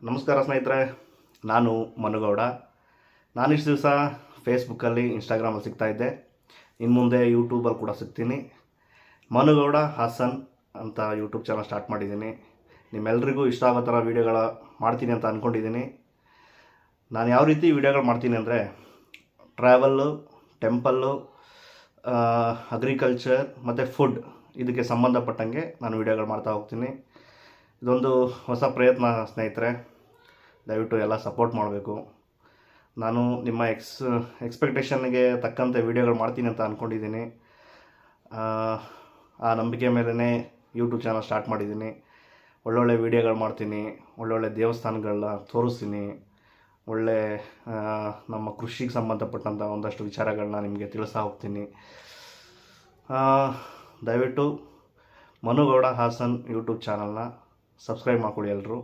ನಮಸ್ಕಾರ ಸ್ನೇಹಿತರೆ, ನಾನು ಮನುಗೌಡ. ನಾನಿಷ್ಟು ದಿವಸ ಫೇಸ್ಬುಕ್ಕಲ್ಲಿ, ಇನ್ಸ್ಟಾಗ್ರಾಮಲ್ಲಿ ಸಿಗ್ತಾಯಿದ್ದೆ. ಇನ್ನು ಮುಂದೆ ಯೂಟ್ಯೂಬಲ್ಲಿ ಕೂಡ ಸಿಗ್ತೀನಿ. ಮನುಗೌಡ ಹಾಸನ್ ಅಂತ ಯೂಟ್ಯೂಬ್ ಚಾನಲ್ ಸ್ಟಾರ್ಟ್ ಮಾಡಿದ್ದೀನಿ. ನಿಮ್ಮೆಲ್ರಿಗೂ ಇಷ್ಟ ಆಗೋ ಥರ ವೀಡಿಯೋಗಳ ಮಾಡ್ತೀನಿ ಅಂತ ಅಂದ್ಕೊಂಡಿದ್ದೀನಿ. ನಾನು ಯಾವ ರೀತಿ ವೀಡಿಯೋಗಳು ಮಾಡ್ತೀನಿ ಅಂದರೆ, ಟ್ರಾವೆಲ್ಲು, ಟೆಂಪಲ್ಲು, ಅಗ್ರಿಕಲ್ಚರ್ ಮತ್ತು ಫುಡ್, ಇದಕ್ಕೆ ಸಂಬಂಧಪಟ್ಟಂಗೆ ನಾನು ವೀಡಿಯೋಗಳು ಮಾಡ್ತಾ ಹೋಗ್ತೀನಿ. ಇದೊಂದು ಹೊಸ ಪ್ರಯತ್ನ ಸ್ನೇಹಿತರೆ, ದಯವಿಟ್ಟು ಎಲ್ಲ ಸಪೋರ್ಟ್ ಮಾಡಬೇಕು. ನಾನು ನಿಮ್ಮ ಎಕ್ಸ್ಪೆಕ್ಟೇಷನ್ಗೆ ತಕ್ಕಂತೆ ವೀಡಿಯೋಗಳು ಮಾಡ್ತೀನಿ ಅಂತ ಅಂದ್ಕೊಂಡಿದ್ದೀನಿ. ಆ ನಂಬಿಕೆ ಮೇಲೇ ಯೂಟ್ಯೂಬ್ ಚಾನಲ್ ಸ್ಟಾರ್ಟ್ ಮಾಡಿದ್ದೀನಿ. ಒಳ್ಳೊಳ್ಳೆ ವೀಡಿಯೋಗಳು ಮಾಡ್ತೀನಿ, ಒಳ್ಳೊಳ್ಳೆ ದೇವಸ್ಥಾನಗಳನ್ನ ತೋರಿಸ್ತೀನಿ, ಒಳ್ಳೆ ನಮ್ಮ ಕೃಷಿಗೆ ಸಂಬಂಧಪಟ್ಟಂಥ ಒಂದಷ್ಟು ವಿಚಾರಗಳನ್ನ ನಿಮಗೆ ತಿಳಿಸ್ತಾ ಹೋಗ್ತೀನಿ. ದಯವಿಟ್ಟು ಮನುಗೌಡ ಹಾಸನ್ ಯೂಟ್ಯೂಬ್ ಚಾನಲ್ನ ಸಬ್ಸ್ಕ್ರೈಬ್ ಮಾಡ್ಕೊಳ್ಳಿ ಎಲ್ಲರೂ.